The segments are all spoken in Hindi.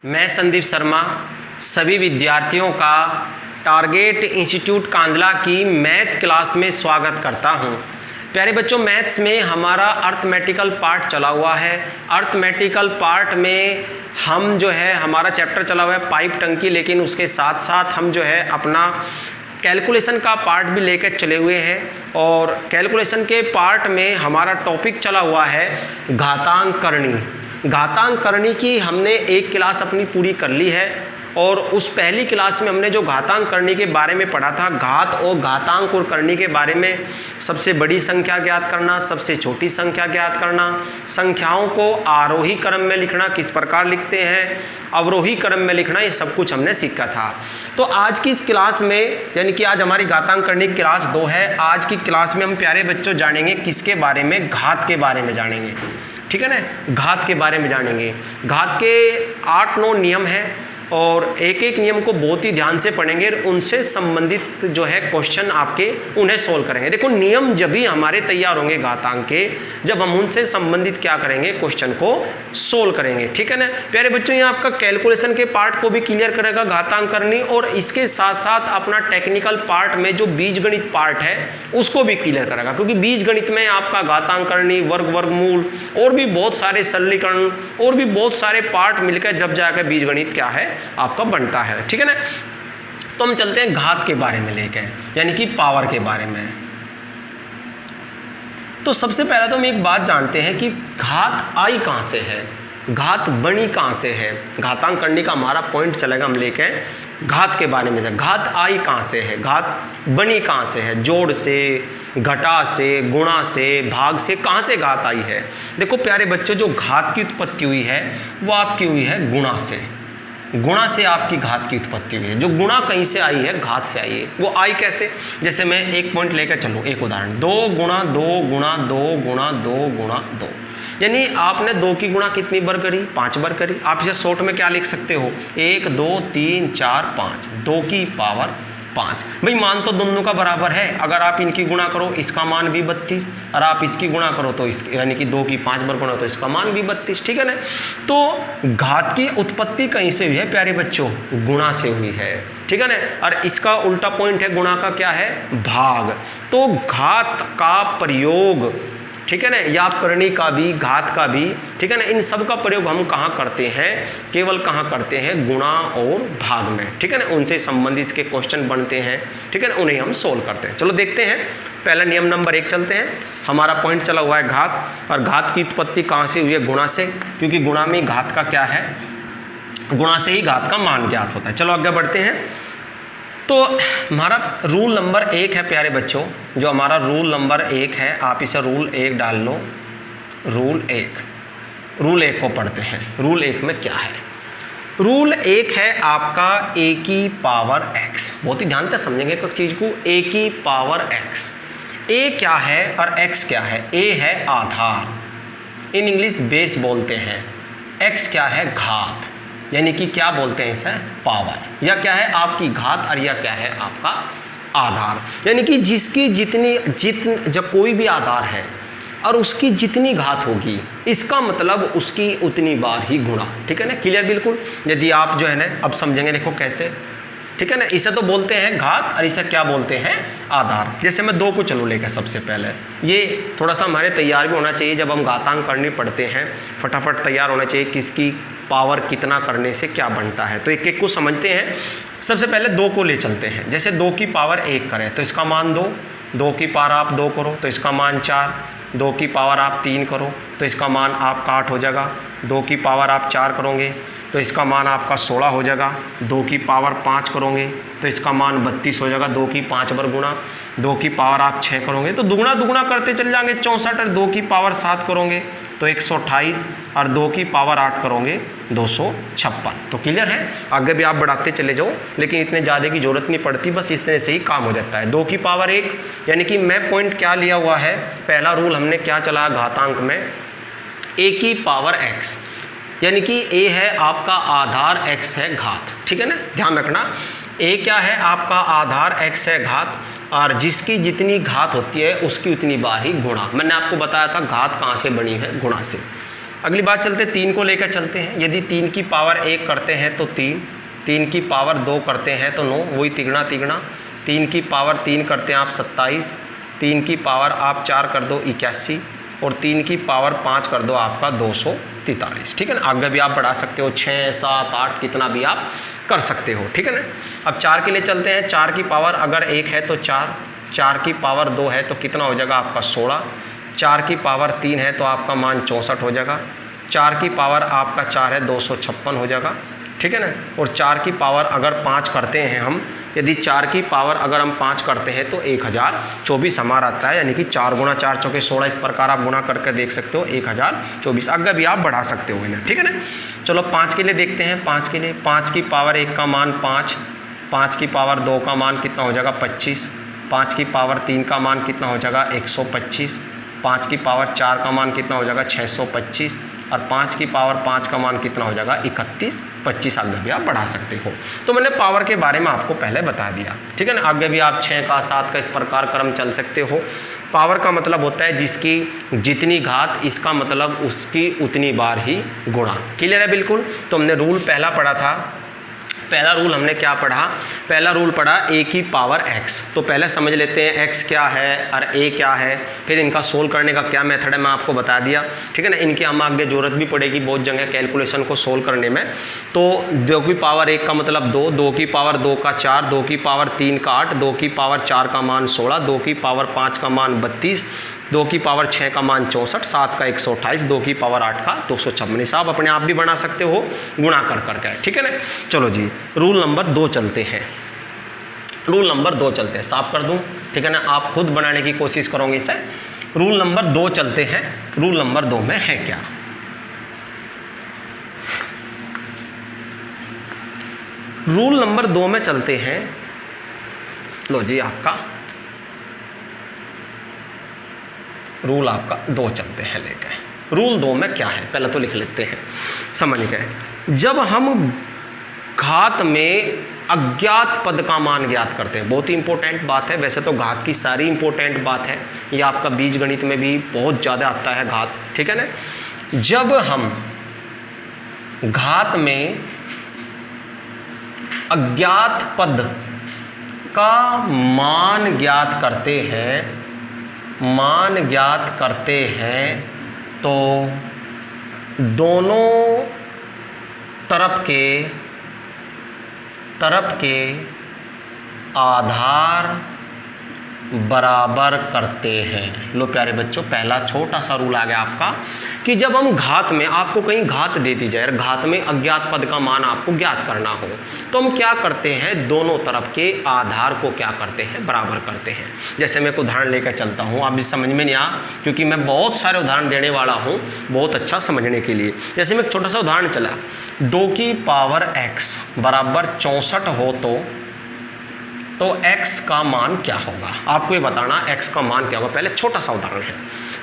मैं संदीप शर्मा सभी विद्यार्थियों का टारगेट इंस्टीट्यूट कांदला की मैथ क्लास में स्वागत करता हूं। प्यारे बच्चों, मैथ्स में हमारा अर्थमेटिकल पार्ट चला हुआ है। अर्थमेटिकल पार्ट में हम जो है हमारा चैप्टर चला हुआ है पाइप टंकी, लेकिन उसके साथ साथ हम जो है अपना कैलकुलेशन का पार्ट भी लेकर चले हुए हैं। और कैलकुलेशन के पार्ट में हमारा टॉपिक चला हुआ है घातांक करनी। घातांक करनी की हमने एक क्लास अपनी पूरी कर ली है और उस पहली क्लास में हमने जो घातांक करनी के बारे में पढ़ा था, घात और घातांक और करनी के बारे में, सबसे बड़ी संख्या ज्ञात करना, सबसे छोटी संख्या ज्ञात करना, संख्याओं को आरोही क्रम में लिखना किस प्रकार लिखते हैं, अवरोही क्रम में लिखना, ये सब कुछ हमने सीखा था। तो आज की इस क्लास में, यानी कि आज हमारी घातांक करनी की क्लास 2 है। आज की क्लास में हम प्यारे बच्चों जानेंगे किसके बारे में, घात के बारे में जानेंगे। ठीक है ना, घात के बारे में जानेंगे। घात के 8-9 नियम हैं और एक एक नियम को बहुत ही ध्यान से पढ़ेंगे। उनसे संबंधित जो है क्वेश्चन आपके उन्हें सोल्व करेंगे। देखो, नियम जब भी हमारे तैयार होंगे घातांक के, जब हम उनसे संबंधित क्या करेंगे, क्वेश्चन को सोल्व करेंगे। ठीक है ना प्यारे बच्चों, ये आपका कैलकुलेशन के पार्ट को भी क्लियर करेगा घातांक करनी, और इसके साथ साथ अपना टेक्निकल पार्ट में जो बीजगणित पार्ट है उसको भी क्लियर करेगा, क्योंकि बीजगणित में आपका घातांक करनी, वर्ग, वर्गमूल और भी बहुत सारे सरलीकरण और भी बहुत सारे पार्ट मिलकर जब जाकर बीजगणित क्या है आपका बनता है। ठीक है ना, तो हम चलते हैं घात के बारे में लेके, यानी कि पावर के बारे में। तो सबसे पहले तो हम एक बात जानते हैं कि घात आई कहां से है, घात बनी कहां से है। घातांक करने का हमारा पॉइंट चलेगा हम लेके घात के बारे में। घात आई कहां से है, घात बनी कहां से है, जोड़ से, घटा से, गुणा से, भाग से, कहां से घात आई है। देखो प्यारे बच्चों, जो घात की उत्पत्ति हुई है वो आपकी हुई है गुणा से। गुणा से आपकी घात की उत्पत्ति हुई है। जो गुणा कहीं से आई है, घात से आई है। वो आई कैसे, जैसे मैं एक पॉइंट लेकर चलूँ, एक उदाहरण, 2 गुणा 2 गुणा 2 गुणा 2 गुणा 2, यानी आपने 2 की गुणा कितनी बार करी, 5 बार करी। आप इसे शॉर्ट में क्या लिख सकते हो, 1 2 3 4 5, 2 की पावर 5। भाई मान तो दोनों का बराबर है। अगर आप इनकी गुणा करो इसका मान भी 32, और आप इसकी गुणा करो तो इस यानी कि 2 की 5 बार गुणा तो इसका मान भी 32। ठीक है ना, तो घात की उत्पत्ति कहीं से हुई है प्यारे बच्चों, गुणा से हुई है। ठीक है ना, और इसका उल्टा पॉइंट है गुणा का, क्या है, भाग। तो घात का प्रयोग, ठीक है ना, या करनी का भी, घात का भी, ठीक है ना, इन सब का प्रयोग हम कहाँ करते हैं, केवल कहाँ करते हैं, गुणा और भाग में। ठीक है ना, उनसे संबंधित के क्वेश्चन बनते हैं। ठीक है ना, उन्हें हम सोल्व करते हैं। चलो देखते हैं, पहला नियम नंबर 1 चलते हैं। हमारा पॉइंट चला हुआ है घात, और घात की उत्पत्ति कहाँ से हुई है, गुणा से, क्योंकि गुणा में घात का क्या है, गुणा से ही घात का मान ज्ञात होता है। चलो आगे बढ़ते हैं। तो हमारा रूल नंबर 1 है प्यारे बच्चों, जो हमारा रूल नंबर 1 है, आप इसे रूल 1 डाल लो। रूल 1 को पढ़ते हैं। रूल 1 में क्या है, रूल 1 है आपका a की पावर x। बहुत ही ध्यान से समझेंगे एक चीज़ को, a की पावर x। a क्या है और x क्या है। a है आधार, इन इंग्लिश बेस बोलते हैं। x क्या है, घात, यानी कि क्या बोलते हैं इसे, पावर। या क्या है आपकी घात, और या क्या है आपका आधार। यानी कि जिसकी जब कोई भी आधार है और उसकी जितनी घात होगी, इसका मतलब उसकी उतनी बार ही गुणा। ठीक है ना, क्लियर बिल्कुल। यदि आप जो है ना अब समझेंगे, देखो कैसे। ठीक है ना, इसे तो बोलते हैं घात और इसे क्या बोलते हैं, आधार। जैसे मैं 2 को चलो लेकर, सबसे पहले ये थोड़ा सा हमारे तैयार भी होना चाहिए। जब हम घातांक करनी पढ़ते हैं, फटाफट तैयार होना चाहिए किसकी पावर कितना करने से क्या बनता है। तो एक एक को समझते हैं। सबसे पहले 2 को ले चलते हैं। जैसे 2 की पावर 1 करें तो इसका मान 2, 2 की पावर आप 2 करो तो इसका मान 4, 2 की पावर आप 3 करो तो इसका मान आपका 8 हो जाएगा, 2 की पावर आप 4 करोगे तो इसका मान आपका 16 हो जाएगा, 2 की पावर 5 करोगे तो इसका मान 32 हो जाएगा, 2 की 5 बार गुणा, 2 की पावर आप 6 करोगे तो दुगुना दुगुना करते चले जाएंगे 64, और 2 की पावर 7 करोगे तो 128, और 2 की पावर 8 करोगे 256। तो क्लियर है, आगे भी आप बढ़ाते चले जाओ, लेकिन इतने ज़्यादा की जरूरत नहीं पड़ती, बस इस तरह से ही काम हो जाता है। 2 की पावर 1, यानी कि मैं पॉइंट क्या लिया हुआ है, पहला रूल हमने क्या चला घातांक में, a की पावर x, यानी कि a है आपका आधार, x है घात। ठीक है ना, ध्यान रखना, a क्या है आपका आधार, x है घात, और जिसकी जितनी घात होती है उसकी उतनी बार ही गुणा। मैंने आपको बताया था घात कहाँ से बनी है, गुणा से। अगली बात चलते 3 को लेकर चलते हैं। यदि 3 की पावर 1 करते हैं तो 3, 3 की पावर 2 करते हैं तो 9, वही तिगुना तिगुना। 3 की पावर 3 करते हैं आप 27, 3 की पावर आप 4 कर दो 81 और 3 की पावर 5 कर दो आपका 243। ठीक है ना। आगे भी आप बढ़ा सकते हो, 6, 7, 8 कितना भी आप कर सकते हो। ठीक है ना। अब 4 के लिए चलते हैं। 4 की पावर अगर 1 है तो 4, 4 की पावर 2 है तो कितना हो जाएगा आपका 16, 4 की पावर 3 है तो आपका मान 64 हो जाएगा, 4 की पावर आपका 4 है 256 हो जाएगा। ठीक है ना। और 4 की पावर अगर 5 करते हैं हम, यदि 4 की पावर अगर हम 5 करते हैं तो 1024 हमारा आता है, यानी कि 4 गुणा 4 चौके 16, इस प्रकार आप गुणा करके देख सकते हो 1024। आगे भी आप बढ़ा सकते हो इन्हें। ठीक है ना। चलो 5 के लिए देखते हैं। 5 के लिए 5 की पावर 1 का मान 5, 5 की पावर 2 का मान कितना हो जाएगा 25, 5 की पावर 3 का मान कितना हो जाएगा 125, 5 की पावर 4 का मान कितना हो जाएगा 625 और 5 की पावर 5 का मान कितना हो जाएगा 31, 25। आगे भी आप बढ़ा सकते हो। तो मैंने पावर के बारे में आपको पहले बता दिया। ठीक है ना। आगे भी आप 6 का 7 का इस प्रकार क्रम चल सकते हो। पावर का मतलब होता है जिसकी जितनी घात, इसका मतलब उसकी उतनी बार ही गुणा। क्लियर है बिल्कुल। तो हमने रूल पहला पढ़ा था। पहला रूल हमने क्या पढ़ा? पहला रूल पढ़ा a की पावर x। तो पहले समझ लेते हैं x क्या है और a क्या है, फिर इनका सोल्व करने का क्या मेथड है मैं आपको बता दिया। ठीक है ना। इनकी हम आगे ज़रूरत भी पड़ेगी बहुत जगह कैलकुलेशन को सोल्व करने में। तो 2 की पावर 1 का मतलब 2, 2 की पावर 2 का 4, 2 की पावर 3 का 8, 2 की पावर 4 का मान 16, 2 की पावर 5 का मान 32, 2 की पावर 6 का मान 64, 7 का 128, 2 की पावर 8 का 256। आप अपने आप भी बना सकते हो गुणा कर करके। ठीक है ना। चलो जी रूल नंबर 2 चलते हैं। रूल नंबर 2 चलते हैं, साफ कर दूं। ठीक है ना। आप खुद बनाने की कोशिश करोगे इसे। रूल नंबर 2 चलते हैं। रूल नंबर 2 में है क्या? रूल नंबर 2 में चलते हैं। लो जी आपका रूल आपका 2 चलते हैं लेके। रूल 2 में क्या है पहले तो लिख लेते हैं, समझ गए। जब हम घात में अज्ञात पद का मान ज्ञात करते हैं, बहुत ही इंपॉर्टेंट बात है। वैसे तो घात की सारी इंपॉर्टेंट बात है, ये आपका बीज गणित में भी बहुत ज़्यादा आता है घात। ठीक है ना। जब हम घात में अज्ञात पद का मान ज्ञात करते हैं, मान ज्ञात करते हैं तो दोनों तरफ के आधार बराबर करते हैं। लो प्यारे बच्चों, पहला छोटा सा रूल आ गया आपका कि जब हम घात में, आपको कहीं घात दे दी जाए, घात में अज्ञात पद का मान आपको ज्ञात करना हो, तो हम क्या करते हैं? दोनों तरफ के आधार को क्या करते हैं? बराबर करते हैं। जैसे मैं एक उदाहरण लेकर चलता हूँ, आप इस समझ में नहीं आ, क्योंकि मैं बहुत सारे उदाहरण देने वाला हूँ बहुत अच्छा समझने के लिए। जैसे मैं एक छोटा सा उदाहरण चला, 2 की पावर x बराबर 64 हो तो x का मान क्या होगा? आपको ये बताना x का मान क्या होगा। पहले छोटा सा उदाहरण है।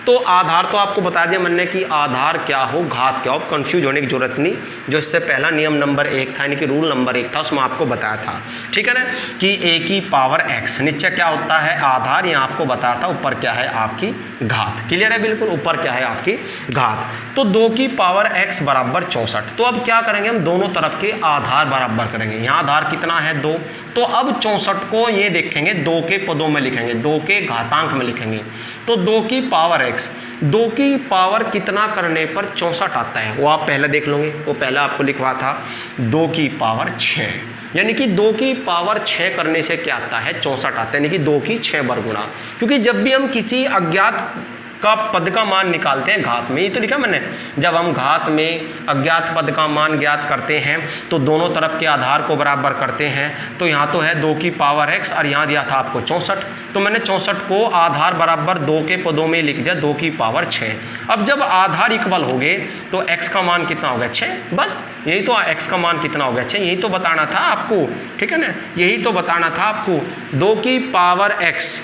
तो आधार तो आपको बता दिया मैंने कि आधार क्या हो, घात क्या हो, कंफ्यूज होने की जरूरत नहीं। जो इससे पहला नियम नंबर 1 था, यानी कि रूल नंबर 1 था, उसमें आपको बताया था। ठीक है ना, कि a की पावर x, नीचे क्या होता है आधार, यहाँ आपको बताया था, ऊपर क्या है आपकी घात। क्लियर है बिल्कुल, ऊपर क्या है आपकी घात। तो 2 की पावर x बराबर 64। तो अब क्या करेंगे हम? दोनों तरफ के आधार बराबर करेंगे। यहाँ आधार कितना है 2, तो अब 64 को ये देखेंगे 2 के पदों में लिखेंगे, 2 के घातांक में लिखेंगे। तो 2 की पावर x, 2 की पावर कितना करने पर 64 आता है वो आप पहले देख लोगे। वो पहले आपको लिखवा था 2 की पावर 6, यानी कि 2 की पावर 6 करने से क्या आता है 64 आता है, यानी कि 2 की 6 बार गुणा। क्योंकि जब भी हम किसी अज्ञात का पद का मान निकालते हैं घात में, ये तो लिखा मैंने, जब हम घात में अज्ञात पद का मान ज्ञात करते हैं तो दोनों तरफ के आधार को बराबर करते हैं। तो यहाँ तो है 2 की पावर x और यहाँ दिया था आपको 64, तो मैंने 64 को आधार बराबर 2 के पदों में लिख दिया 2 की पावर 6। अब जब आधार इक्वल हो गए तो x का मान कितना हो गया 6, बस यही तो, x का मान कितना हो गया 6, यही तो बताना था आपको। ठीक है ना, यही तो बताना था आपको। 2 की पावर x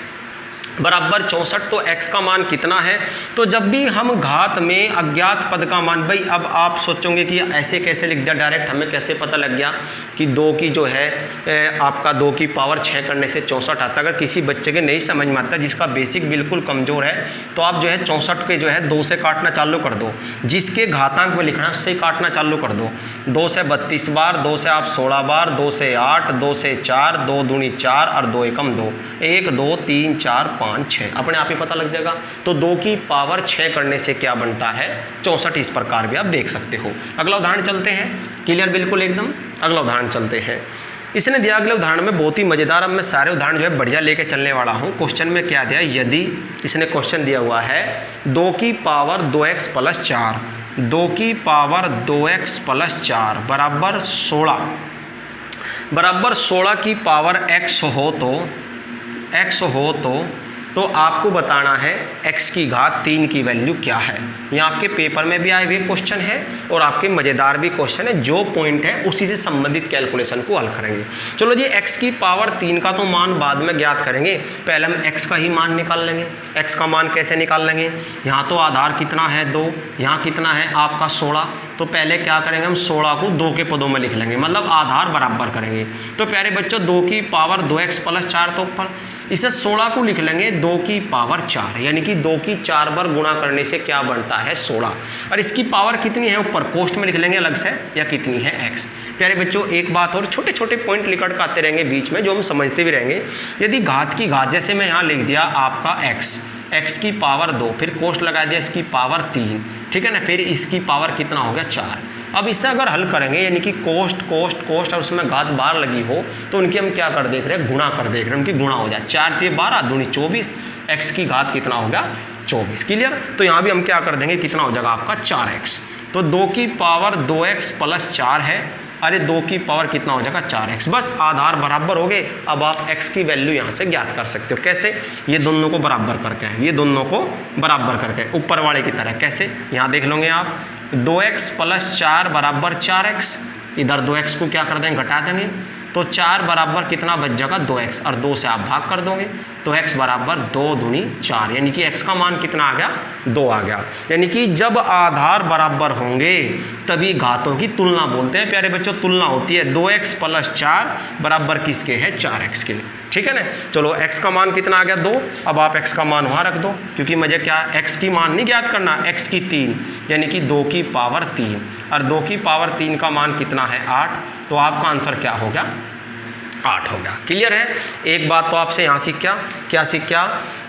बराबर 64। तो x का मान कितना है? तो जब भी हम घात में अज्ञात पद का मान, भाई अब आप सोचोगे कि ऐसे कैसे लिख दिया डायरेक्ट, हमें कैसे पता लग गया कि 2 की जो है आपका 2 की पावर 6 करने से 64 आता। अगर किसी बच्चे के नहीं समझ में आता, जिसका बेसिक बिल्कुल कमज़ोर है, तो आप जो है 64 पे जो है 2 से काटना चालू कर दो, जिसके घातांक में लिखना है उससे काटना चालू कर दो। 2 से 32 बार, 2 से आप 16 बार, 2 से 8, 2 से 4, 2 दूनी 4 और 2 एकम 2, 1 2 3 4 5 6, अपने आप ही पता लग जाएगा। तो 2 की पावर 6 करने से क्या बनता है? 64। इस प्रकार भी आप देख सकते हो। अगला उदाहरण चलते हैं। क्लियर बिल्कुल एकदम। अगला उदाहरण चलते हैं। इसने दिया अगले उदाहरण में बहुत ही मज़ेदार। अब मैं सारे उदाहरण जो है बढ़िया लेके चलने वाला हूँ। क्वेश्चन में क्या दिया? यदि इसने क्वेश्चन दिया हुआ है 2 की पावर 2x प्लस 4, 2 की पावर 2x प्लस 4 बराबर 16, बराबर 16 की पावर x हो तो आपको बताना है x की घात 3 की वैल्यू क्या है। यह आपके पेपर में भी आए हुए क्वेश्चन है और आपके मज़ेदार भी क्वेश्चन है। जो पॉइंट है उसी से संबंधित कैलकुलेशन को हल करेंगे। चलो जी, x की पावर 3 का तो मान बाद में ज्ञात करेंगे, पहले हम x का ही मान निकाल लेंगे। x का मान कैसे निकाल लेंगे? यहाँ तो आधार कितना है 2, यहाँ कितना है आपका 16। तो पहले क्या करेंगे? हम 16 को 2 के पदों में लिख लेंगे, मतलब आधार बराबर करेंगे। तो प्यारे बच्चों 2 की पावर 2x प्लस 4, तो ऊपर इसे 16 को लिख लेंगे 2 की पावर 4, यानी कि 2 की 4 बार गुणा करने से क्या बनता है? 16। और इसकी पावर कितनी है ऊपर कोष्ठ में लिख लेंगे अलग से, या कितनी है x। प्यारे बच्चों एक बात और, छोटे छोटे पॉइंट लिखट के आते रहेंगे बीच में जो हम समझते भी रहेंगे। यदि घात की घात, जैसे मैं यहाँ लिख दिया आपका x की पावर 2, फिर कोष्ठ लगा दिया इसकी पावर 3, ठीक है ना, फिर इसकी पावर कितना हो गया? 4। अब इसे अगर हल करेंगे, यानी कि कोष्ठ और उसमें घात बार लगी हो, तो उनकी हम क्या कर देख रहे हैं? गुणा कर देख रहे हैं, उनकी गुणा हो जाए। 4 3 12 दूनी 24, x की घात कितना हो गया? 24। क्लियर। तो यहाँ भी हम क्या कर देंगे? कितना हो जाएगा आपका? 4x। तो 2 की पावर 2x प्लस 4 है, अरे 2 की पावर कितना हो जाएगा? 4x। बस आधार बराबर हो गए। अब आप x की वैल्यू यहाँ से ज्ञात कर सकते हो। कैसे? ये दोनों को बराबर करके, ये दोनों को बराबर करके ऊपर वाले की तरह। कैसे? यहाँ देख लोगे आप, 2x प्लस 4 बराबर 4x, इधर 2x को क्या कर देंगे? घटा देंगे। तो 4 बराबर कितना बच जाएगा? 2x, और 2 से आप भाग कर दोगे तो x बराबर 2 दूनी 4, यानी कि x का मान कितना आ गया? 2 आ गया। यानी कि जब आधार बराबर होंगे तभी घातों की तुलना बोलते हैं। प्यारे बच्चों तुलना होती है 2x प्लस 4 बराबर किसके है? 4x के। ठीक है ना। चलो x का मान कितना आ गया? 2। अब आप x का मान वहाँ रख दो, क्योंकि मुझे क्या x की मान नहीं ज्ञात करना, x की 3, यानी कि 2 की पावर 3, और 2 की पावर 3 का मान कितना है? 8। तो आपका आंसर क्या हो गया? 8 हो गया। क्लियर है। एक बात तो आपसे यहाँ सीख क्या सीख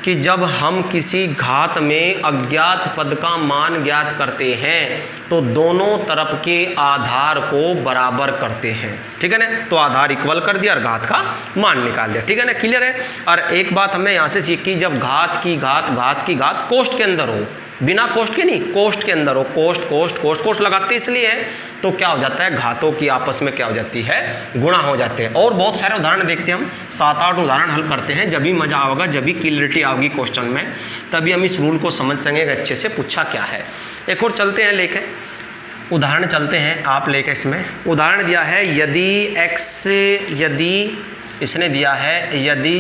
कि जब हम किसी घात में अज्ञात पद का मान ज्ञात करते हैं तो दोनों तरफ के आधार को बराबर करते हैं। ठीक है ना। तो आधार इक्वल कर दिया और घात का मान निकाल दिया। ठीक है ना। क्लियर है। और एक बात हमने यहाँ से सीखी, जब घात की घात कोष्ठ के अंदर हो, बिना कोष्ठ के नहीं, कोष्ठ के अंदर हो, कोष्ठ लगाते इसलिए है, तो क्या हो जाता है? घातों की आपस में क्या हो जाती है? गुणा हो जाते हैं। और बहुत सारे उदाहरण देखते हैं हम, 7-8 उदाहरण हल करते हैं। जब भी मजा आएगा, जब भी क्लियरिटी आएगी क्वेश्चन में, तभी हम इस रूल को समझ सकेंगे कि अच्छे से पूछा क्या है। एक और चलते हैं लेके उदाहरण चलते हैं आप लेके। इसमें उदाहरण दिया है यदि इसने दिया है यदि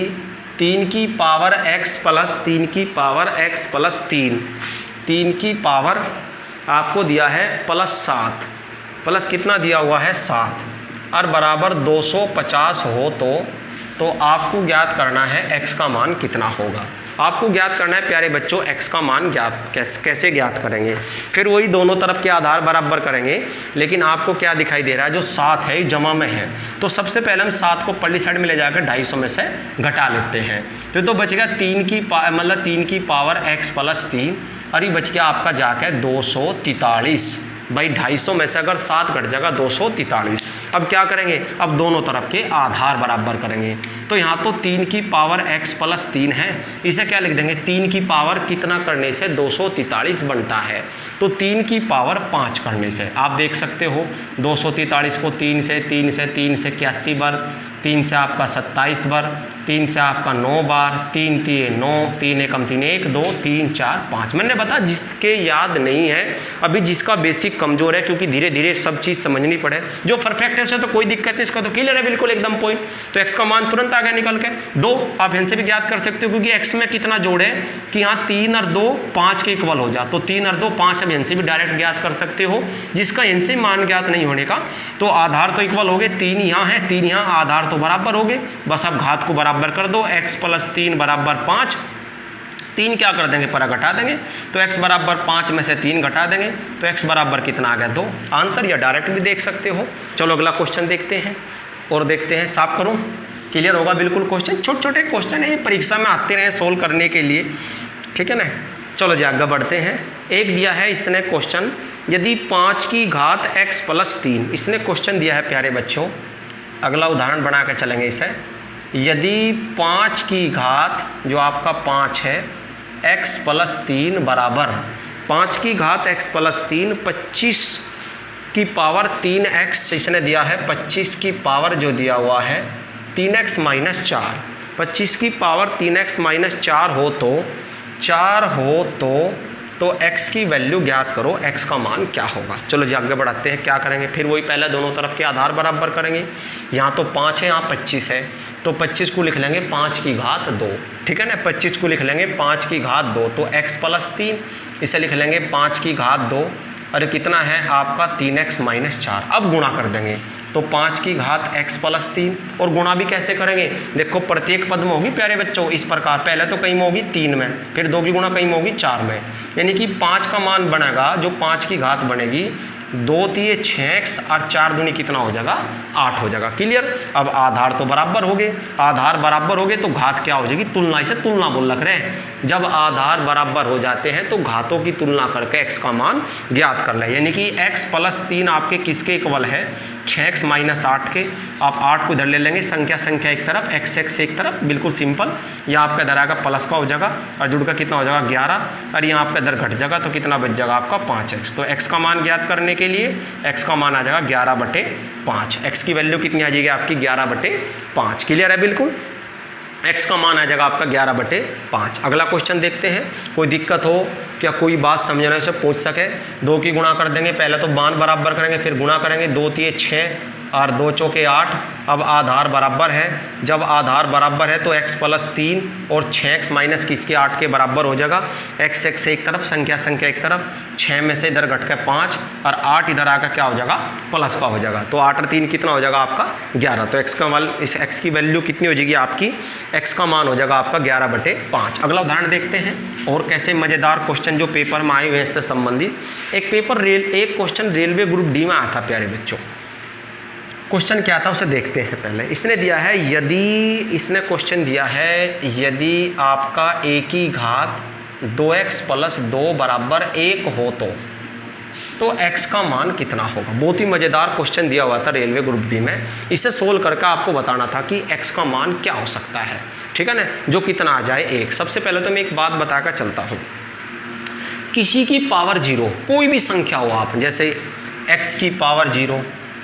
3 की पावर x प्लस 3 की पावर x प्लस 3 की पावर आपको दिया है प्लस 7, प्लस कितना दिया हुआ है? 7 और बराबर 250 हो तो आपको ज्ञात करना है x का मान कितना होगा। आपको ज्ञात करना है प्यारे बच्चों x का मान कैसे ज्ञात करेंगे? फिर वही दोनों तरफ के आधार बराबर करेंगे, लेकिन आपको क्या दिखाई दे रहा है? जो 7 है जमा में है, तो सबसे पहले हम 7 को पल्ली साइड में ले जाकर 250 में से घटा लेते हैं। तो बचेगा 3 की पावर x प्लस 3, और ये बच गया आपका जाकर 243। भाई 250 में से अगर 7 घट जाएगा 243। अब क्या करेंगे? अब दोनों तरफ के आधार बराबर करेंगे। तो यहाँ तो 3 की पावर x प्लस 3 है, इसे क्या लिख देंगे? 3 की पावर कितना करने से 243 बनता है? तो 3 की पावर 5 करने से। आप देख सकते हो 243 को 3 से 81 बार 3 से आपका 27 बार, 3 से आपका 9 बार, 3 3 9, 3 एकम 3 1 2 3 4 5। मैंने बता जिसके याद नहीं है अभी, जिसका बेसिक कमजोर है, क्योंकि धीरे धीरे सब चीज़ समझनी पड़े। जो परफेक्ट है उसे तो कोई दिक्कत नहीं, इसका तो क्लियर है बिल्कुल एकदम पॉइंट। तो एक्स का मान तुरंत आ गया निकल के 2। आप इनसे भी ज्ञात कर सकते हो, क्योंकि एक्स में कितना जोड़ है कि यहाँ 3 और 2 5 के इक्वल हो जा, तो 3 और 2 5 अब इनसे भी डायरेक्ट ज्ञात कर सकते हो। जिसका इनसे मान ज्ञात नहीं होने का, तो आधार तो इक्वल हो गए, 3 यहाँ है 3 यहाँ, आधार तो बराबर हो गए। बस अब घात को बराबर कर दो, x + 3 = 5। 3 क्या कर देंगे, पर घटा देंगे, तो x बराबर 5 में से 3 घटा देंगे, तो x बराबर कितना आ गया 2। आंसर या डायरेक्ट भी देख सकते हो। चलो अगला क्वेश्चन देखते हैं और देखते हैं, साफ करूँ, क्लियर होगा बिल्कुल। क्वेश्चन छोटे छोटे क्वेश्चन है, परीक्षा में आते रहे सोल्व करने के लिए, ठीक है ना। चलो जी आगे बढ़ते हैं। एक दिया है इसने क्वेश्चन, यदि 5 की घात x + 3, इसने क्वेश्चन दिया है प्यारे बच्चों। अगला उदाहरण बना के चलेंगे इसे। यदि 5 की घात जो आपका 5 है x + 3 बराबर 5 की घात x + 3 25 की पावर 3x इसने दिया है। 25 की पावर जो दिया हुआ है 3x - 4, 25 की पावर 3x - 4 हो तो 4 हो तो x की वैल्यू ज्ञात करो, x का मान क्या होगा। चलो जी आगे बढ़ाते हैं। क्या करेंगे, फिर वही पहले दोनों तरफ के आधार बराबर करेंगे। यहाँ तो 5 है, यहाँ 25 है, तो 25 को लिख लेंगे 5 की घात 2, ठीक है ना। 25 को लिख लेंगे 5 की घात 2, तो x + 3 इसे लिख लेंगे 5 की घात 2, अरे कितना है आपका 3x - 4। अब गुणा कर देंगे, तो 5 की घात x + 3, और गुणा भी कैसे करेंगे, देखो प्रत्येक पद में होगी प्यारे बच्चों इस प्रकार। पहले तो कहीं में होगी 3 में, फिर 2 की गुणा कहीं में होगी 4 में, यानी कि 5 का मान बनेगा, जो 5 की घात बनेगी 2 3 6x और 4 दूनी कितना हो जाएगा 8 हो जाएगा। क्लियर। अब आधार तो बराबर हो गए, आधार बराबर हो गए तो घात क्या हो जाएगी, तुलना। इसे तुलना बोल रख रहे हैं। जब आधार बराबर हो जाते हैं तो घातों की तुलना करके x का मान ज्ञात कर ले, यानी कि x + 3 आपके किसके इक्वल है, 6x - 8 के। आप 8 को इधर ले लेंगे, संख्या एक तरफ, x एक तरफ, बिल्कुल सिंपल। यहाँ आपका इधर आएगा प्लस का हो जाएगा, और जुड़ का कितना हो जाएगा 11, और यहाँ आपका इधर घट जाएगा, तो कितना बच जाएगा आपका 5x। तो x का मान ज्ञात करने के लिए x का मान आ जाएगा 11/5। x की वैल्यू कितनी आ जाएगी आपकी 11/5। क्लियर है बिल्कुल। x का मान आ जाएगा आपका 11/5। अगला क्वेश्चन देखते हैं। कोई दिक्कत हो क्या, कोई बात समझने से पूछ सके। 2 की गुणा कर देंगे, पहले तो मान बराबर करेंगे, फिर गुणा करेंगे। 2 3 6 और 2 चौके 8। अब आधार बराबर है, जब आधार बराबर है तो x + 3 और 6x - किसके 8 के बराबर हो जाएगा। x एक तरफ, संख्या एक तरफ, 6 में से इधर घट के 5 और 8 इधर आकर क्या हो जाएगा प्लस का हो जाएगा, तो 8 और 3 कितना हो जाएगा आपका 11। तो x का मान, इस x की वैल्यू कितनी हो जाएगी आपकी, x का मान हो जाएगा आपका 11/5। अगला उदाहरण देखते हैं और कैसे मज़ेदार क्वेश्चन जो पेपर में आए हुए हैं इससे संबंधित। एक क्वेश्चन रेलवे ग्रुप डी में आया था प्यारे बच्चों। क्वेश्चन क्या था उसे देखते हैं पहले। इसने दिया है, इसने क्वेश्चन दिया है यदि आपका a की घात 2x + 2 = 1 हो तो x का मान कितना होगा। बहुत ही मज़ेदार क्वेश्चन दिया हुआ था रेलवे ग्रुप डी में। इसे सोल्व करके आपको बताना था कि x का मान क्या हो सकता है, ठीक है ना, जो कितना आ जाए 1। सबसे पहले तो मैं एक बात बताकर चलता हूँ। किसी की पावर 0, कोई भी संख्या हो आप, जैसे x की पावर 0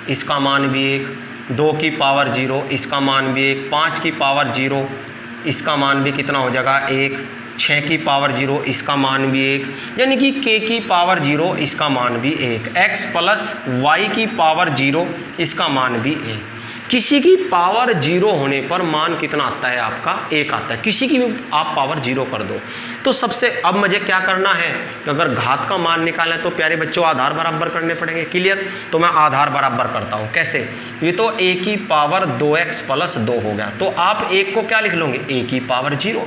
इसका मान भी 1, 2 की पावर 0 इसका मान भी 1, 5 की पावर 0 इसका मान भी कितना हो जाएगा 1, 6 की पावर 0 इसका मान भी 1, यानी कि k की पावर 0 इसका मान भी 1, x + y की पावर 0 इसका मान भी 1। किसी की पावर 0 होने पर मान कितना आता है आपका 1 आता है। किसी की भी आप पावर 0 कर दो तो सबसे, अब मुझे क्या करना है, अगर घात का मान निकालना है तो प्यारे बच्चों आधार बराबर करने पड़ेंगे। क्लियर। तो मैं आधार बराबर करता हूँ। कैसे, ये तो a की पावर 2x + 2 हो गया, तो आप 1 को क्या लिख लोगे, a की पावर 0,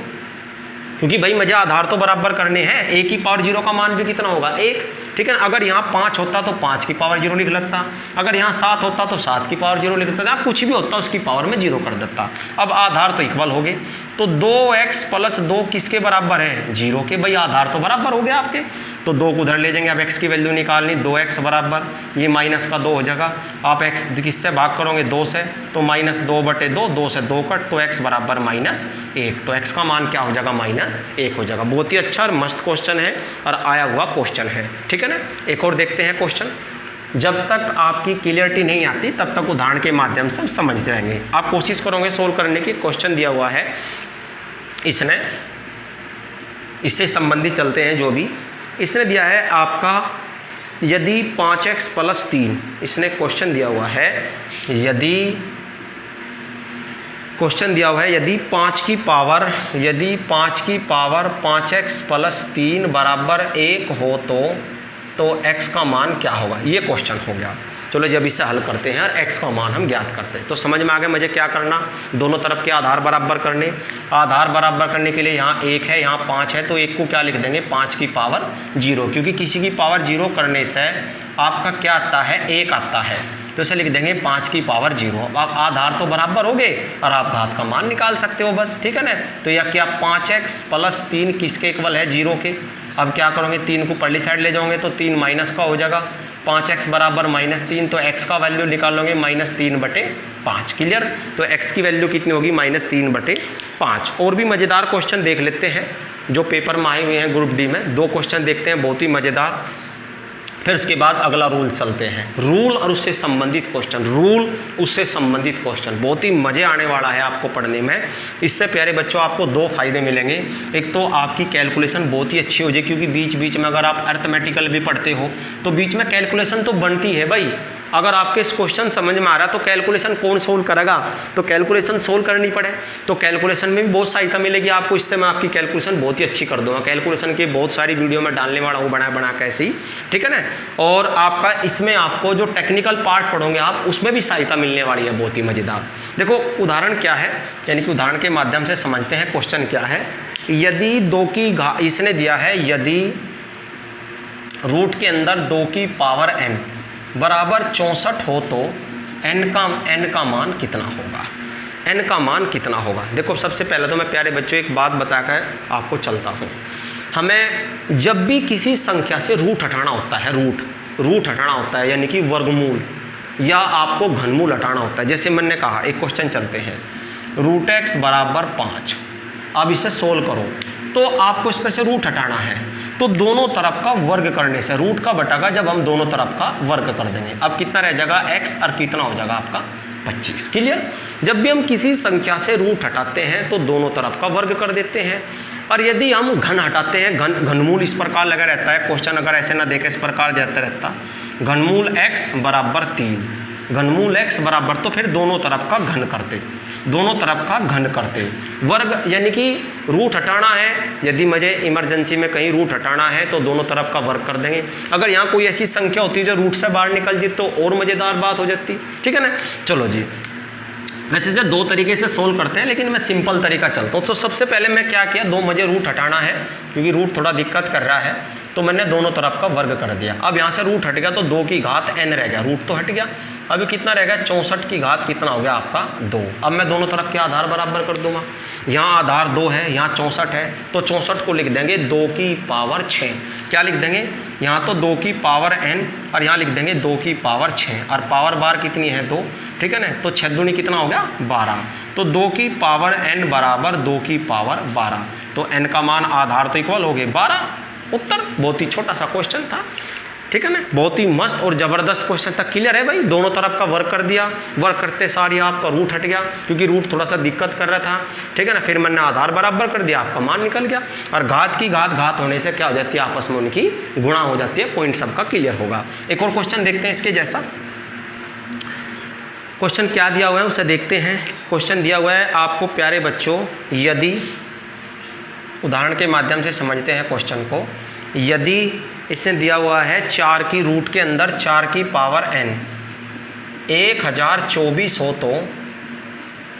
क्योंकि भाई मुझे आधार तो बराबर करने हैं। a की पावर 0 का मान भी कितना होगा 1, ठीक है ना। अगर यहाँ 5 होता तो 5 की पावर 0 लिख लगता, अगर यहाँ 7 होता तो 7 की पावर 0 लिख सकता, कुछ भी होता उसकी पावर में 0 कर देता। अब आधार तो इक्वल हो गए, तो 2x + 2 किसके बराबर है 0 के। भाई आधार तो बराबर हो गया आपके, तो 2 को उधर ले जाएंगे। अब x की वैल्यू निकालनी, 2x बराबर ये -2 हो जाएगा। आप x किससे भाग करोगे 2 से, तो -2/2, 2 से 2 कट, तो x बराबर -1। तो x का मान क्या हो जाएगा -1 हो जाएगा। बहुत ही अच्छा और मस्त क्वेश्चन है और आया हुआ क्वेश्चन है, ठीक है ना। एक और देखते हैं क्वेश्चन। जब तक आपकी क्लियरिटी नहीं आती तब तक उदाहरण के माध्यम से हम समझते रहेंगे। आप कोशिश करोगे सोल्व करने की। क्वेश्चन दिया हुआ है, इसने इससे संबंधित चलते हैं जो भी इसने दिया है आपका, यदि 5x + 3, इसने क्वेश्चन दिया हुआ है, यदि 5 की पावर 5x + 3 = 1 हो तो x का मान क्या होगा, ये क्वेश्चन हो गया। चलो जब इसे हल करते हैं और x का मान हम ज्ञात करते हैं तो समझ में आ गया मुझे क्या करना, दोनों तरफ के आधार बराबर करने। आधार बराबर करने के लिए यहाँ 1 है, यहाँ 5 है, तो 1 को क्या लिख देंगे 5 की पावर 0, क्योंकि किसी की पावर 0 करने से आपका क्या आता है 1 आता है, तो इसे लिख देंगे 5 की पावर 0। अब आप आधार तो बराबर हो गए और आप घात का मान निकाल सकते हो बस, ठीक है ना। तो यह क्या 5x + 3 किसके इक्वल है 0 के। अब क्या करोगे 3 को परली साइड ले जाओगे तो 3 माइनस का हो जाएगा, 5x बराबर -3, तो x का वैल्यू निकालोगे -3/5। क्लियर। तो x की वैल्यू कितनी होगी -3/5। और भी मज़ेदार क्वेश्चन देख लेते हैं जो पेपर में आए हुए हैं ग्रुप डी में। 2 क्वेश्चन देखते हैं बहुत ही मज़ेदार, फिर उसके बाद अगला रूल चलते हैं। रूल और उससे संबंधित क्वेश्चन, बहुत ही मज़े आने वाला है आपको पढ़ने में। इससे प्यारे बच्चों आपको 2 फायदे मिलेंगे। एक तो आपकी कैलकुलेशन बहुत ही अच्छी हो जाए, क्योंकि बीच बीच में अगर आप अर्थमेटिकल भी पढ़ते हो तो बीच में कैलकुलेशन तो बनती है भाई। अगर आपके इस क्वेश्चन समझ में आ रहा है तो कैलकुलेशन कौन सोल्व करेगा, तो कैलकुलेशन सोल्व करनी पड़े तो कैलकुलेशन में भी बहुत सहायता मिलेगी आपको। इससे मैं आपकी कैलकुलेशन बहुत ही अच्छी कर दूंगा। कैलकुलेशन की बहुत सारी वीडियो में डालने वाला हूँ बना के ऐसे ही, ठीक है ना। और आपका इसमें आपको जो टेक्निकल पार्ट पढ़ोगे आप उसमें भी सहायता मिलने वाली है बहुत ही मज़ेदार। देखो उदाहरण क्या है, यानी कि उदाहरण के माध्यम से समझते हैं क्वेश्चन क्या है। यदि 2 की घात, इसने दिया है यदि रूट के अंदर 2 की पावर n बराबर 64 हो तो n का मान कितना होगा, n का मान कितना होगा। देखो सबसे पहले तो मैं प्यारे बच्चों एक बात बताकर आपको चलता हूँ। हमें जब भी किसी संख्या से रूट हटाना होता है, रूट हटाना होता है, यानी कि वर्गमूल या आपको घनमूल हटाना होता है। जैसे मैंने कहा एक क्वेश्चन चलते हैं, √x बराबर 5। अब इसे सोल्व करो तो आपको इस पर से रूट हटाना है, तो दोनों तरफ का वर्ग करने से रूट का बटागा जब हम दोनों तरफ का वर्ग कर देंगे, अब कितना रह जाएगा x और कितना हो जाएगा आपका 25। क्लियर। जब भी हम किसी संख्या से रूट हटाते हैं तो दोनों तरफ का वर्ग कर देते हैं। और यदि हम घन हटाते हैं, घनमूल इस प्रकार लगा रहता है, क्वेश्चन अगर ऐसे ना देखे इस प्रकार जाता रहता, घनमूल x बराबर 3, घनमूल x बराबर, तो फिर दोनों तरफ का घन करते, वर्ग यानी कि रूट हटाना है। यदि मुझे इमरजेंसी में कहीं रूट हटाना है तो दोनों तरफ का वर्ग कर देंगे। अगर यहाँ कोई ऐसी संख्या होती है जो रूट से बाहर निकल जाती तो और मज़ेदार बात हो जाती, ठीक है ना। चलो जी, वैसे जो 2 तरीके से सोल्व करते हैं लेकिन मैं सिंपल तरीका चलता हूँ। तो सबसे पहले मैं क्या किया, 2 मुझे रूट हटाना है क्योंकि रूट थोड़ा दिक्कत कर रहा है, तो मैंने दोनों तरफ का वर्ग कर दिया। अब यहाँ से रूट हट गया तो 2 की घात n रह गया, रूट तो हट गया। अभी कितना रह गया 64 की घात कितना हो गया आपका 2। अब मैं दोनों तरफ के आधार बराबर कर दूंगा। यहाँ आधार 2 है, यहाँ 64 है, तो 64 को लिख देंगे 2 की पावर 6। क्या लिख देंगे, यहाँ तो 2 की पावर n और यहाँ लिख देंगे 2 की पावर 6, और पावर बार कितनी है 2, ठीक है ना। तो 6 दूनी कितना हो गया 12, तो 2 की पावर n बराबर 2 की पावर 12, तो n का मान आधार तो इक्वल हो गए 12। उत्तर बहुत ही छोटा सा क्वेश्चन था, ठीक है ना, बहुत ही मस्त और ज़बरदस्त क्वेश्चन था। क्लियर है भाई, दोनों तरफ का वर्क कर दिया, वर्क करते सारी आपका रूट हट गया क्योंकि रूट थोड़ा सा दिक्कत कर रहा था, ठीक है ना। फिर मैंने आधार बराबर कर दिया, आपका मान निकल गया। और घात की घात होने से क्या हो जाती है, आपस में उनकी गुणा हो जाती है, पॉइंट सबका क्लियर होगा। एक और क्वेश्चन देखते हैं इसके जैसा। क्वेश्चन क्या दिया हुआ है उसे देखते हैं। क्वेश्चन दिया हुआ है आपको प्यारे बच्चों, यदि उदाहरण के माध्यम से समझते हैं क्वेश्चन को। यदि इसने दिया हुआ है 4 की रूट के अंदर 4 की पावर n 1024 हो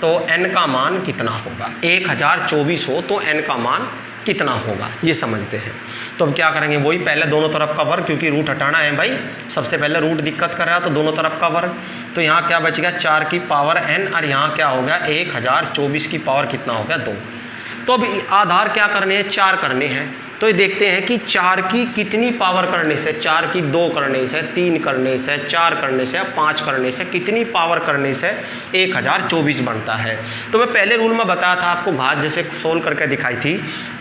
तो n का मान कितना होगा। 1024 हो तो n का मान कितना होगा, ये समझते हैं। तो अब क्या करेंगे, वही पहले दोनों तरफ का वर्ग, क्योंकि रूट हटाना है भाई, सबसे पहले रूट दिक्कत कर रहा है तो दोनों तरफ का वर्ग। तो यहाँ क्या बच गया 4 की पावर n और यहाँ क्या हो गया 1024 की पावर कितना हो गया 2। तो अब आधार क्या करने हैं, 4 करने हैं। तो ये देखते हैं कि 4 की कितनी पावर करने से, 4 की 2 करने से, 3 करने से, 4 करने से, 5 करने से, कितनी पावर करने से 1024 बनता है। तो मैं पहले रूल में बताया था आपको, घात जैसे सोल्व करके दिखाई थी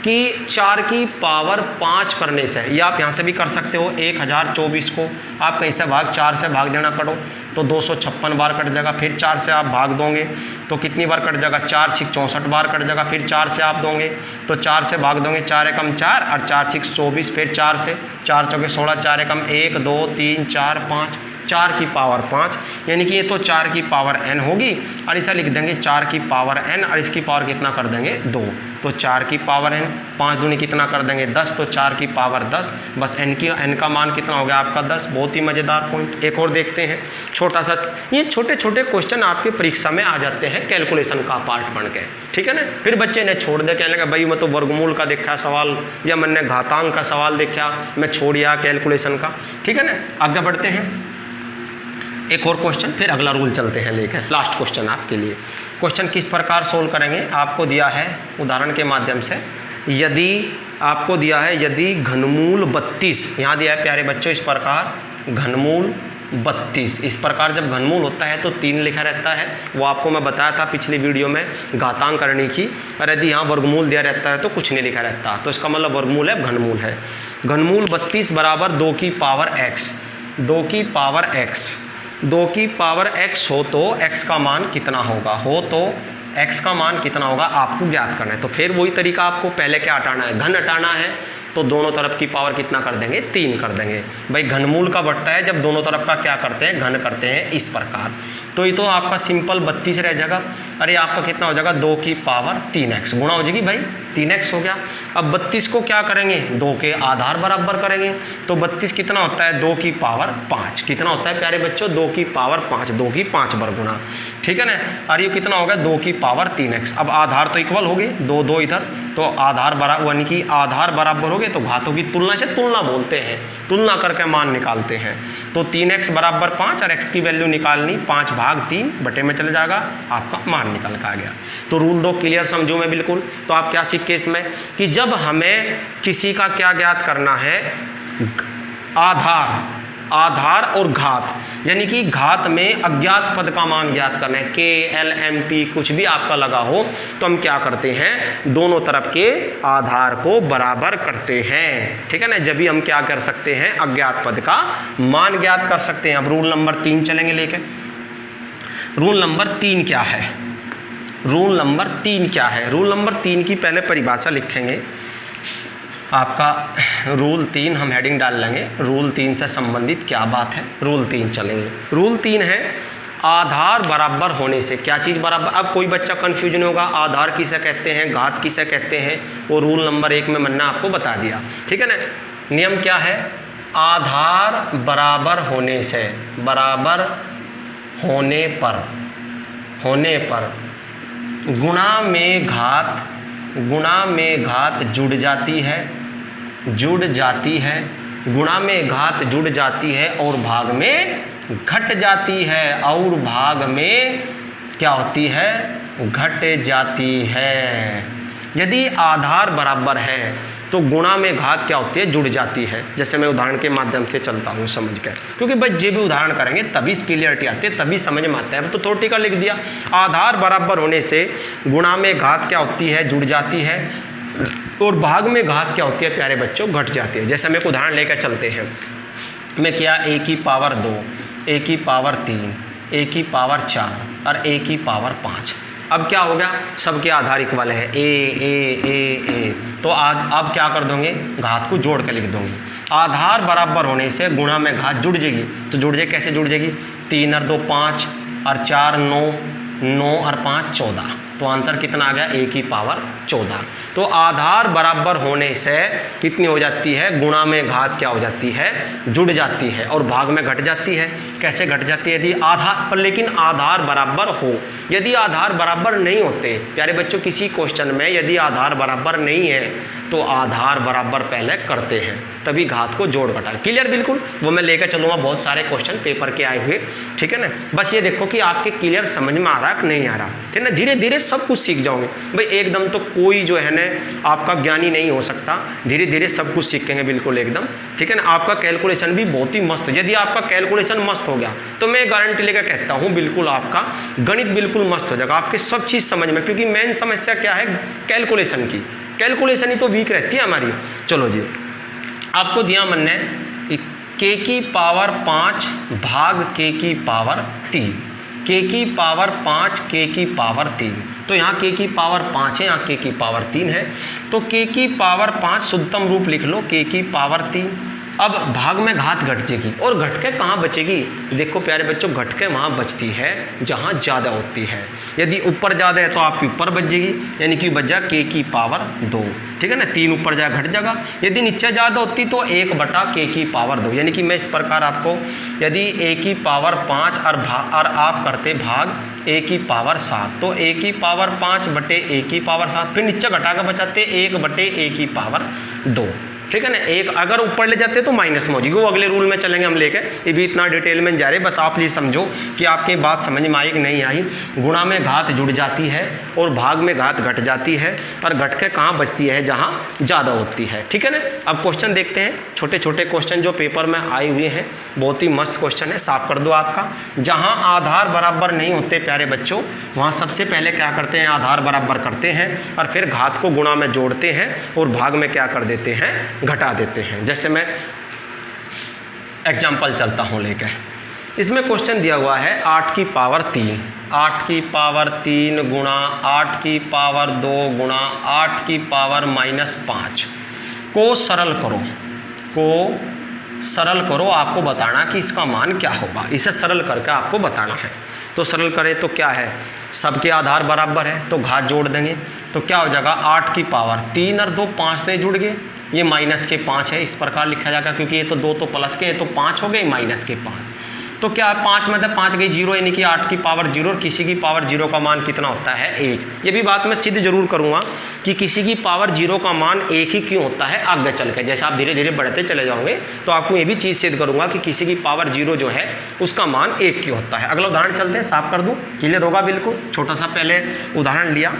कि 4 की पावर 5 करने से, या आप यहाँ से भी कर सकते हो 1024 को आप कहीं से 4 से भाग देना करो तो 256 बार कट जाएगा, फिर 4 से आप भाग दोगे तो कितनी बार कट जाएगा, 4 6 64 बार कट जाएगा, फिर 4 से आप दोगे तो 4 से भाग दोगे, 4 एकम 4 और 4 6 24, फिर 4 से 4 चौके 16, 4 एकम 1 2 3 4 5, 4 की पावर 5, यानी कि ये तो 4 की पावर n होगी और इसे लिख देंगे 4 की पावर n और इसकी पावर कितना कर देंगे 2, तो 4 की पावर n, 5 दूनी कितना कर देंगे 10, तो 4 की पावर 10, बस n का मान कितना हो गया आपका 10। बहुत ही मज़ेदार पॉइंट। एक और देखते हैं छोटा सा, ये छोटे छोटे क्वेश्चन आपके परीक्षा में आ जाते हैं कैलकुलेशन का पार्ट बन के, ठीक है ना। फिर बच्चे ने छोड़ दे, कहने लगा भाई मैं तो वर्गमूल का देखा सवाल या मैंने घातांक का सवाल देखा, मैं छोड़ दिया कैलकुलेशन का, ठीक है ना। आगे बढ़ते हैं, एक और क्वेश्चन, फिर अगला रूल चलते हैं लेकर। लास्ट क्वेश्चन आपके लिए, क्वेश्चन किस प्रकार सोल्व करेंगे आपको दिया है उदाहरण के माध्यम से। यदि आपको दिया है, यदि घनमूल 32, यहाँ दिया है प्यारे बच्चों इस प्रकार घनमूल 32, इस प्रकार जब घनमूल होता है तो 3 लिखा रहता है, वो आपको मैं बताया था पिछली वीडियो में घातांक करने की। और यदि यहाँ वर्गमूल दिया रहता है तो कुछ नहीं लिखा रहता, तो इसका मतलब वर्गमूल है, घनमूल है। घनमूल 32 बराबर 2 की पावर x, 2 की पावर x, 2 की पावर x हो तो x का मान कितना होगा, हो तो x का मान कितना होगा आपको ज्ञात करना है। तो फिर वही तरीका, आपको पहले क्या हटाना है, घन हटाना है, तो दोनों तरफ की पावर कितना कर देंगे 3 कर देंगे। भाई घनमूल का बढ़ता है जब दोनों तरफ का क्या करते हैं, घन करते हैं, इस प्रकार। तो ये तो आपका सिंपल 32 रह जाएगा। अरे आपका कितना हो जाएगा 2 की पावर 3x, गुणा हो जाएगी भाई 3x हो गया। अब 32 को क्या करेंगे, 2 के आधार बराबर करेंगे, तो 32 कितना होता है 2 की पावर 5, कितना होता है प्यारे बच्चों 2 की पावर 5, 2 की 5 बार गुणा, ठीक है ना। और ये कितना होगा 2 की पावर 3x। अब आधार तो इक्वल हो गए, 2 2 इधर, तो आधार बराबर, यानी कि आधार बराबर हो गए तो घातों की तुलना से, तुलना बोलते हैं, तुलना करके मान निकालते हैं। तो 3x बराबर 5 और x की वैल्यू निकालनी 5 भाग 3 बटे में चले जाएगा, आपका मान निकल के आ गया। तो रूल 2 क्लियर समझो मैं बिल्कुल। तो आप क्या सीखे इसमें कि जब हमें किसी का क्या ज्ञात करना है, आधार, आधार और घात, यानी कि घात में अज्ञात पद का मान ज्ञात करना है, k l m p कुछ भी आपका लगा हो, तो हम क्या करते हैं दोनों तरफ के आधार को बराबर करते हैं, ठीक है ना। जब भी हम क्या कर सकते हैं अज्ञात पद का मान ज्ञात कर सकते हैं। अब रूल नंबर 3 चलेंगे लेके। रूल नंबर 3 क्या है, रूल नंबर 3 क्या है, रूल नंबर 3 की पहले परिभाषा लिखेंगे। आपका रूल 3 हम हेडिंग डाल लेंगे, रूल 3 से संबंधित क्या बात है, रूल 3 चलेंगे। रूल 3 है आधार बराबर होने से, क्या चीज़ बराबर। अब कोई बच्चा कन्फ्यूजन होगा आधार किसे कहते हैं, घात किसे कहते हैं, वो रूल नंबर 1 में मैंने आपको बता दिया, ठीक है ना। नियम क्या है, आधार बराबर होने से, बराबर होने पर, होने पर गुणा में घात, गुणा में घात जुड़ जाती है, जुड़ जाती है, गुणा में घात जुड़ जाती है और भाग में घट जाती है, और भाग में क्या होती है घट जाती है। यदि आधार बराबर है तो गुणा में घात क्या होती है जुड़ जाती है। जैसे मैं उदाहरण के माध्यम से चलता हूँ समझ कर, क्योंकि भाई जे भी उदाहरण करेंगे तभी क्लियरिटी आती है, तभी समझ में आता है। तो थोड़ी का लिख दिया, आधार बराबर होने से गुणा में घात क्या होती है जुड़ जाती है और भाग में घात क्या होती है प्यारे बच्चों घट जाती है। जैसे हम एक उदाहरण लेकर चलते हैं, मैं क्या a की पावर 2, a की पावर 3, a की पावर 4 और a की पावर 5। अब क्या हो गया, सबके आधार इक्वल है ए, तो अब क्या कर दोगे घात को जोड़ कर लिख दोगे। आधार बराबर होने से गुणा में घात जुड़ जाएगी, तो जुड़ जाएगी कैसे जुड़ जाएगी, 3 और 2 5 और 4 9, 9 और 5 14, तो आंसर कितना आ गया a की पावर 14। तो आधार बराबर होने से कितनी हो जाती है, गुणा में घात क्या हो जाती है जुड़ जाती है और भाग में घट जाती है। कैसे घट जाती है, यदि आधार पर, लेकिन आधार बराबर हो। यदि आधार बराबर नहीं होते प्यारे बच्चों किसी क्वेश्चन में, यदि आधार बराबर नहीं है तो आधार बराबर पहले करते हैं तभी घात को जोड़ घटा। क्लियर बिल्कुल, वो मैं लेकर चलूँगा बहुत सारे क्वेश्चन पेपर के आए हुए, ठीक है ना। बस ये देखो कि आपके क्लियर समझ में आ रहा है कि नहीं आ रहा, ठीक है ना। धीरे धीरे सब कुछ सीख जाओगे। भाई एकदम तो कोई जो है ना आपका ज्ञानी नहीं हो सकता, धीरे धीरे सब कुछ सीखेंगे बिल्कुल एकदम, ठीक है ना। आपका कैलकुलेशन भी बहुत ही मस्त, यदि आपका कैलकुलेशन मस्त हो गया तो मैं गारंटी लेकर कहता हूँ बिल्कुल आपका गणित बिल्कुल मस्त हो जाएगा, आपके सब चीज़ समझ में, क्योंकि मेन समस्या क्या है कैलकुलेशन की, कैलकुलेशन ही तो वीक रहती है हमारी। चलो जी, आपको दिया मन ने k की पावर 5 भाग k की पावर 3, k की पावर 5 k की पावर 3, तो यहाँ k की पावर 5 है, यहाँ k की पावर 3 है, तो k की पावर 5 शुद्धतम रूप लिख लो k की पावर 3। अब भाग में घात घट जाएगी और घटके कहाँ बचेगी, देखो प्यारे बच्चों घटके वहाँ बचती है जहाँ ज़्यादा होती है, यदि ऊपर ज़्यादा है तो आपकी ऊपर बच जाएगी, यानी कि बच जाए k की पावर 2, ठीक है ना, 3 ऊपर जाए घट जाएगा। यदि नीचे ज़्यादा होती तो 1 बटा k की पावर 2, यानी कि मैं इस प्रकार आपको यदि a की पावर 5 और आप करते भाग a की पावर 7, तो a की पावर 5 बटे a की पावर 7, फिर नीचे घटा कर बचाते 1 बटे a की पावर 2, ठीक है ना। एक अगर ऊपर ले जाते तो माइनस में हो जाएगी, वो अगले रूल में चलेंगे हम लेके, ये भी इतना डिटेल में जा रहे, बस आप ये समझो कि आपकी बात समझ में आई कि नहीं आई। गुणा में घात जुड़ जाती है और भाग में घात घट जाती है, पर घट के कहाँ बचती है, जहाँ ज़्यादा होती है, ठीक है ना। अब क्वेश्चन देखते हैं, छोटे छोटे क्वेश्चन जो पेपर में आए हुए हैं, बहुत ही मस्त क्वेश्चन है, साफ कर दो आपका। जहाँ आधार बराबर नहीं होते प्यारे बच्चों, वहाँ सबसे पहले क्या करते हैं, आधार बराबर करते हैं और फिर घात को गुणा में जोड़ते हैं और भाग में क्या कर देते हैं, घटा देते हैं। जैसे मैं एग्जाम्पल चलता हूँ लेके, इसमें क्वेश्चन दिया हुआ है 8 की पावर 3, 8 की पावर 3 गुणा 8 की पावर 2 गुणा 8 की पावर -5 को सरल करो, आपको बताना कि इसका मान क्या होगा, इसे सरल करके आपको बताना है। तो सरल करें तो क्या है, सबके आधार बराबर है तो घात जोड़ देंगे, तो क्या हो जाएगा 8 की पावर 3 और 2 5 से जुड़ गए, ये माइनस के 5 है, इस प्रकार लिखा जाएगा, क्योंकि ये तो 2 तो प्लस के, ये तो 5 हो गए माइनस के 5, तो क्या 5 में 5 गई 0, यानी कि 8 की पावर 0, और किसी की पावर 0 का मान कितना होता है 1। ये भी बात मैं सिद्ध जरूर करूँगा कि किसी की पावर 0 का मान 1 ही क्यों होता है, आगे चल के जैसे आप धीरे धीरे बढ़ते चले जाओगे तो आपको ये भी चीज़ सिद्ध करूँगा कि किसी की पावर 0 जो है उसका मान 1 क्यों होता है। अगला उदाहरण चलते हैं, साफ कर दूँ, क्लियर होगा बिल्कुल। छोटा सा पहले उदाहरण लिया,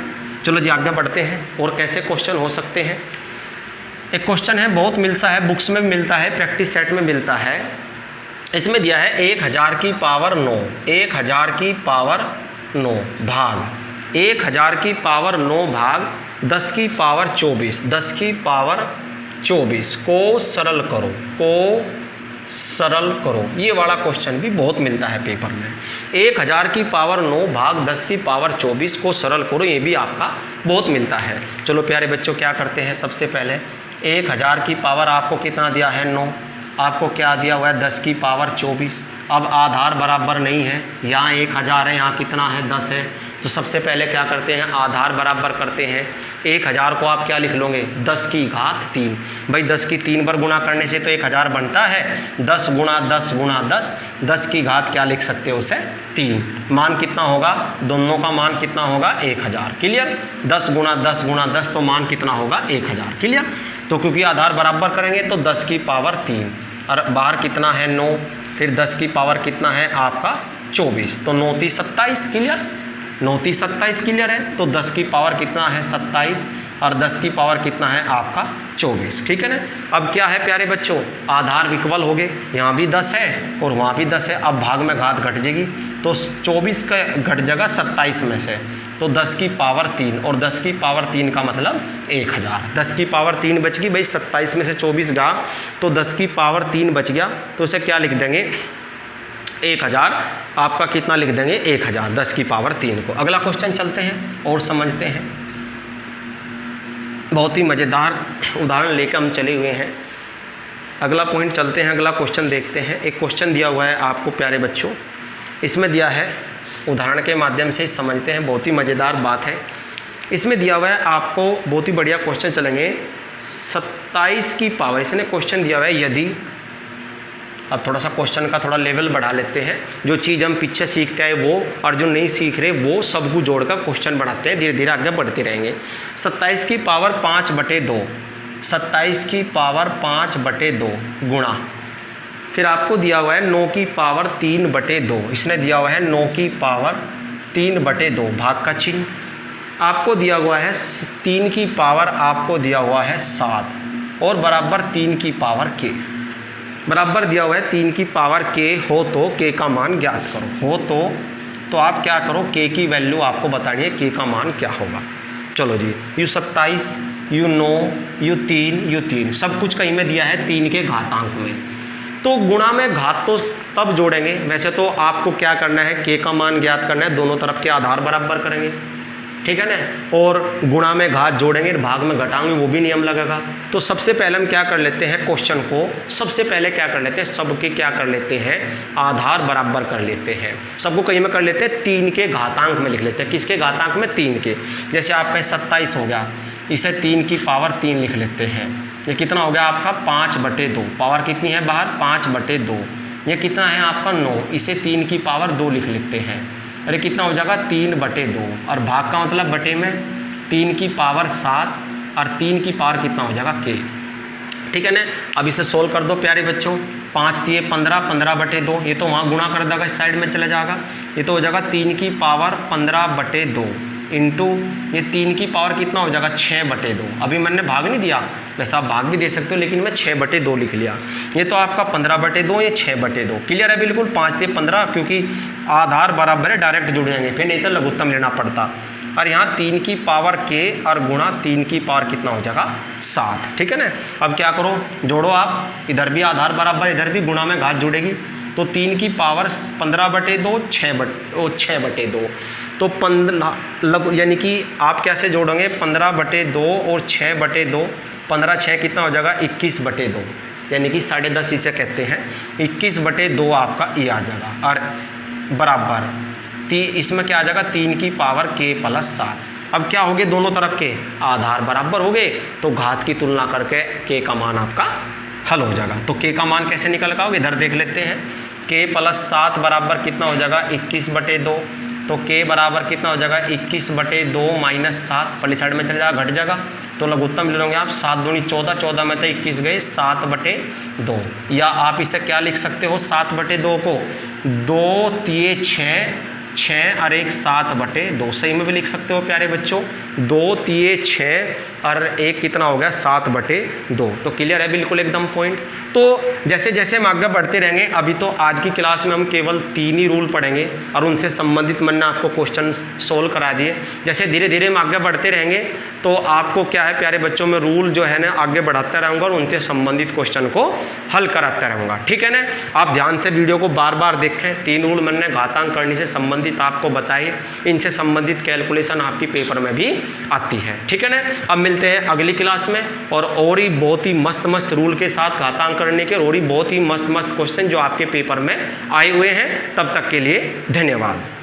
चलो जी आगे बढ़ते हैं और कैसे क्वेश्चन हो सकते हैं। एक क्वेश्चन है, बहुत मिलता है, बुक्स में भी मिलता है, प्रैक्टिस सेट में मिलता है। इसमें दिया है 1000 की पावर 9, 1000 की पावर 9 भाग 1000 की पावर 9 भाग 10 की पावर 24, 10 की पावर 24 को सरल करो, ये वाला क्वेश्चन भी बहुत मिलता है पेपर में। 1000 की पावर 9 भाग 10 की पावर 24 को सरल करो, ये भी आपका बहुत मिलता है। चलो प्यारे बच्चों क्या करते हैं, सबसे पहले 1000 की पावर आपको कितना दिया है 9, आपको क्या दिया हुआ है 10 की पावर 24। अब आधार बराबर नहीं है, यहाँ 1000 है, यहाँ कितना है 10 है, तो सबसे पहले क्या करते हैं आधार बराबर करते हैं। 1000 को आप क्या लिख लोगे 10 की घात 3, भाई 10 की 3 बार गुणा करने से तो 1000 बनता है, 10 गुणा 10 गुणा 10, 10 की घात क्या लिख सकते हो उसे 3, मान कितना होगा, दोनों का मान कितना होगा 1000, क्लियर। 10 गुणा 10 गुणा 10 तो मान कितना होगा 1000, क्लियर। तो क्योंकि आधार बराबर करेंगे तो 10 की पावर 3 और बाहर कितना है 9, फिर 10 की पावर कितना है आपका 24, तो 9 3 27, क्लियर, 9 3 27 क्लियर है। तो 10 की पावर कितना है 27 और 10 की पावर कितना है आपका 24, ठीक है ना। अब क्या है प्यारे बच्चों, आधार विकवल हो गए, यहाँ भी 10 है और वहाँ भी 10 है, अब भाग में घात घट जाएगी, तो 24 का घट जाएगा 27 में से, तो 10 की पावर 3 और 10 की पावर 3 का मतलब 1000, 10 की पावर 3 बच गई, भाई 27 में से 24 जा तो 10 की पावर 3 बच गया, तो उसे क्या लिख देंगे 1000, आपका कितना लिख देंगे 1000, 10 की पावर 3 को। अगला क्वेश्चन चलते हैं और समझते हैं, बहुत ही मज़ेदार उदाहरण लेकर हम चले हुए हैं। अगला पॉइंट चलते हैं, अगला क्वेश्चन देखते हैं। एक क्वेश्चन दिया हुआ है आपको प्यारे बच्चों, इसमें दिया है, उदाहरण के माध्यम से समझते हैं, बहुत ही मज़ेदार बात है। इसमें दिया हुआ है आपको बहुत ही बढ़िया क्वेश्चन चलेंगे, 27 की पावर, इसने क्वेश्चन दिया हुआ है यदि, अब थोड़ा सा क्वेश्चन का थोड़ा लेवल बढ़ा लेते हैं, जो चीज़ हम पीछे सीखते हैं वो और जो नहीं सीख रहे वो सब कुछ जोड़कर क्वेश्चन बढ़ाते हैं, धीरे धीरे आगे बढ़ते रहेंगे। 27 की पावर 5/2, 27 की पावर 5/2 गुणा, फिर आपको दिया हुआ है 9 की पावर 3/2, इसने दिया हुआ है 9 की पावर 3/2 भाग का चिन्ह, आपको दिया हुआ है 3 की पावर आपको दिया हुआ है 7 और बराबर 3 की पावर के, बराबर दिया हुआ है 3 की पावर के हो तो के का मान ज्ञात करो। हो तो आप क्या करो, के की वैल्यू आपको बतानी है, के का मान क्या होगा। चलो जी, U 27, U 9, U 3 सब कुछ कहीं में दिया है 3 के घातांक में। तो गुणा में घात तो तब जोड़ेंगे, वैसे तो आपको क्या करना है, के का मान ज्ञात करना है, दोनों तरफ के आधार बराबर करेंगे, ठीक है ना, और गुणा में घात जोड़ेंगे, भाग में घटाएंगे, वो भी नियम लगेगा। तो सबसे पहले हम क्या कर लेते हैं, क्वेश्चन को सबसे पहले क्या कर लेते हैं, सबके क्या कर लेते हैं, आधार बराबर कर लेते हैं। सबको कहीं में कर लेते हैं, 3 के घातांक में लिख लेते हैं। किसके घातांक में, 3 के। जैसे आपका 27 हो गया, इसे 3 की पावर 3 लिख लेते हैं। ये कितना हो गया आपका 5/2, पावर कितनी है बाहर 5/2। ये कितना है आपका 9, इसे 3 की पावर 2 लिख लेते हैं। अरे कितना हो जाएगा 3/2, और भाग का मतलब बटे में 3 की पावर 7 और 3 की पावर कितना हो जाएगा के, ठीक है ना। अब इसे सोल्व कर दो प्यारे बच्चों, 5 3 15, 15/2, ये तो वहाँ गुणा कर देगा, इस साइड में चला जाएगा, ये तो हो जाएगा 3 की पावर 15/2 इंटू ये 3 की पावर कितना हो जाएगा 6/2। अभी मैंने भाग नहीं दिया, वैसे आप भाग भी दे सकते हो, लेकिन मैं 6/2 लिख लिया। ये तो आपका 15/2, ये 6/2 क्लियर है बिल्कुल। 5 3 15, क्योंकि आधार बराबर है, डायरेक्ट जुड़ जाएंगे, फिर नहीं तो लघुत्तम लेना पड़ता। और यहाँ 3 की पावर के और गुणा 3 की पावर कितना हो जाएगा 7, ठीक है ना। अब क्या करो, जोड़ो आप, इधर भी आधार बराबर, इधर भी गुणा में घात जुड़ेगी, तो 3 की पावर 15/2 6/2, तो 15 यानी कि आप कैसे जोड़ोगे 15/2 और 6/2, 15 6 कितना हो जाएगा 21/2, यानी कि 10.5 इसे कहते हैं। 21/2 आपका ये आ जाएगा, और बराबर इसमें क्या आ जाएगा 3 की पावर के प्लस 7। अब क्या हो गए, दोनों तरफ के आधार बराबर हो गए, तो घात की तुलना करके के का मान आपका हल हो जाएगा। तो के का मान कैसे निकल पाओगे, इधर देख लेते हैं। के प्लस 7 बराबर कितना हो जाएगा 21/2, तो के बराबर कितना हो जाएगा 21/2 माइनस 7, पहली साइड में चल जाएगा, घट जाएगा, तो लघुत्तम ले लोगे आप 7 दूनी 14, 14 में तो 21 गए 7/2। या आप इसे क्या लिख सकते हो, 7/2 को 2 3 6 और 1 7/2, सही में भी लिख सकते हो प्यारे बच्चों, 2 3 6 और 1 कितना हो गया 7/2। तो क्लियर है बिल्कुल एकदम पॉइंट। तो जैसे जैसे हम आगे बढ़ते रहेंगे, अभी तो आज की क्लास में हम केवल 3 ही रूल पढ़ेंगे और उनसे संबंधित मैंने आपको क्वेश्चन सोल्व करा दिए। जैसे धीरे धीरे हम आगे बढ़ते रहेंगे तो आपको क्या है प्यारे बच्चों, में रूल जो है ना आगे बढ़ाता रहूँगा और उनसे संबंधित क्वेश्चन को हल कराता रहूँगा, ठीक है ना। आप ध्यान से वीडियो को बार बार देखें। 3 रूल मैंने घातांक करने से संबंधित आपको बताए, इनसे संबंधित कैलकुलेशन आपकी पेपर में भी आती है, ठीक है ना। अब मिलते हैं अगली क्लास में और ही बहुत ही मस्त मस्त रूल के साथ घातांक करने के, और ही बहुत ही मस्त मस्त क्वेश्चन जो आपके पेपर में आए हुए हैं। तब तक के लिए धन्यवाद।